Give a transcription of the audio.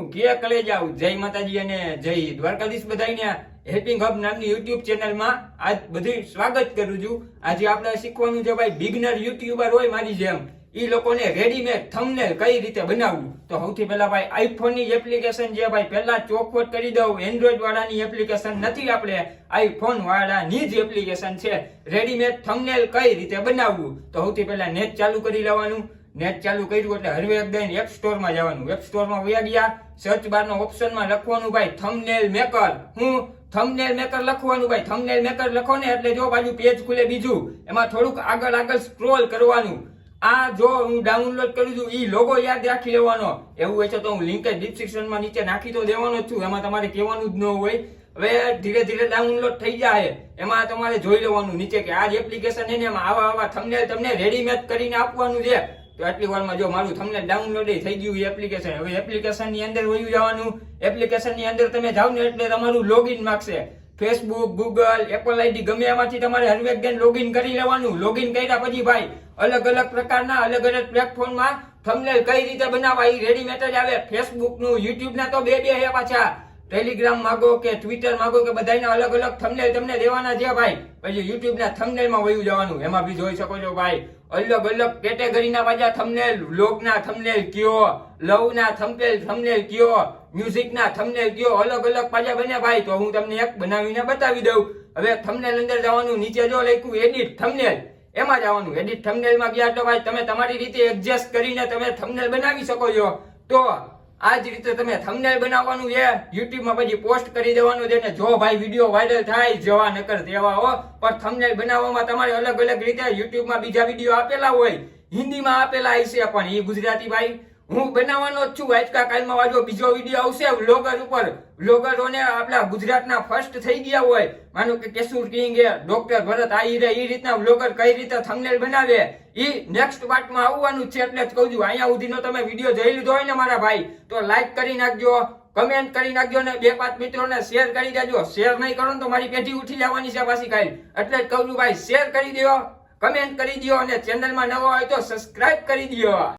હું કે કલે જાઉં જય માતાજી અને જય દ્વારકાધીશ બધાને હેલ્પિંગ હબ નામની યુટ્યુબ ચેનલમાં આજ બધું સ્વાગત કરું છું। આજે આપણે શીખવાનું છે ભાઈ બિગનર યુટ્યુબર હોય મારી જેમ ઈ લોકોને રેડીમેડ થંબનેલ કઈ રીતે બનાવવું। તો સૌથી પહેલા ભાઈ આઈફોન ની એપ્લિકેશન છે ભાઈ પહેલા ચોખવટ કરી દઉં એન્ડ્રોઈડ વાળાની એપ્લિકેશન નથી, આપણે આઈફોન વાળાની જ એપ્લિકેશન છે। રેડીમેડ થંબનેલ કઈ રીતે બનાવવું તો સૌથી પહેલા નેટ ચાલુ કરી લેવાનું। નેટ ચાલુ કર્યું એટલે હરવે એકદમ એપ સ્ટોર માં જવાનું। એપ સ્ટોર માં વયા ગયા, સર્ચ બાર નો ઓપ્શન માં લખવાનું ભાઈ થંબનેલ મેકર। હું થંબનેલ મેકર લખવાનું ભાઈ, થંબનેલ મેકર લખો ને એટલે જો બાજુ પેજ ખુલે બીજું, એમાં થોડુંક આગળ સ્ક્રોલ કરવાનું। આ જો હું ડાઉનલોડ કરું છું ઈ લોગો યાદ રાખી લેવાનો। એવું હોય તો હું લિંક ડિસ્ક્રિપ્શન માં નીચે નાખી તો દેવાનો જ છું, એમાં તમારે કહેવાનું જ ન હોય। હવે ધીરે ધીરે ડાઉનલોડ થઈ જાય એમાં તમારે જોઈ લેવાનું નીચે કે આ જ એપ્લિકેશન છે ને એમાં આવા થંબનેલ તમને રેડીમેડ કરીને આપવાનું છે। તો આટલી વારમાં જો મારું થંબનેલ ડાઉનલોડ થઈ ગયું એપ્લિકેશન। હવે એપ્લિકેશન ની અંદર વયું જવાનું। એપ્લિકેશન ની અંદર તમે જાવ ને એટલે તમારું લોગિન માંગશે, ફેસબુક, ગૂગલ, એપલ આઈડી ગમે એમાંથી તમારે હરવેક ગેન લોગિન કરી લેવાનું। લોગિન કર્યા પછી ભાઈ અલગ અલગ પ્રકારના અલગ અલગ પ્લેટફોર્મમાં થંબનેલ કઈ રીતે બનાવવા એ રેડીમેડ જ આવે। ફેસબુક નું, યુટ્યુબ ના તો બે હે પાછા, ટેલિગ્રામ માગો કે ટ્વિટર માગો કે બધાના અલગ અલગ થંબનેલ તમને દેવાના છે ભાઈ। પછી યુટ્યુબ ના થંબનેલ માં વયું જવાનું, એમાં બી જોઈ શકો છો ભાઈ અલગ અલગ કેટેગરીના પાછા થંબનેલ, વ્લોગ ના થંબનેલ કયો, લવ ના થંબનેલ કયો, મ્યુઝિક ના થંબનેલ કયો, અલગ અલગ પાછા બને ભાઈ। તો હું તમને એક બનાવીને બતાવી દઉં। હવે થંબનેલ અંદર જવાનું, નીચે જો લખ્યું એડિટ થંબનેલ, એમાં જવાનું। એડિટ થંબનેલ માં ગયા તો ભાઈ તમે તમારી રીતે એડજસ્ટ કરીને તમે થંબનેલ બનાવી શકો છો। તો આ જ રીતે તમે થંબનેલ બનાવવાનું છે, યુટ્યુબ માં પછી પોસ્ટ કરી દેવાનું છે ને જો ભાઈ વિડીયો વાયરલ થાય જવા નકર તેવા હો। પણ થંબનેલ બનાવવામાં તમારે અલગ અલગ રીતે યુટ્યુબ માં બીજા વિડીયો આપેલા હોય, હિન્દીમાં આપેલા હશે પણ એ ગુજરાતી ભાઈ હું બનાવવાનો જ છું। આજકા કાલમાં વાજો બીજો વિડીયો આવશે વ્લોગર ઉપર, વ્લોગરોને આપણા ગુજરાતના ફર્સ્ટ થઈ ગયા હોય, માનો કે કેશુર કિંગ એ ડોક્ટર ભરત આહિરે એ રીતના વ્લોગર કઈ રીતે થંબનેલ બનાવે ઈ નેક્સ્ટ પાર્ટમાં આવવાનું છે। એટલે જ કહું છું અહીંયા સુધીનો તમે વિડીયો જોઈ લીધો હોય ને મારા ભાઈ તો લાઈક કરી નાખજો, કમેન્ટ કરી નાખજો ને 2-5 મિત્રોને શેર કરી દેજો। શેર નહીં કરો તો મારી પેઢી ઉઠી જવાની છે પાછી કાલ। એટલે જ કહું છું ભાઈ શેર કરી દો, કમેન્ટ કરી દો અને ચેનલમાં નવા હોય તો સબસ્ક્રાઇબ કરી દો।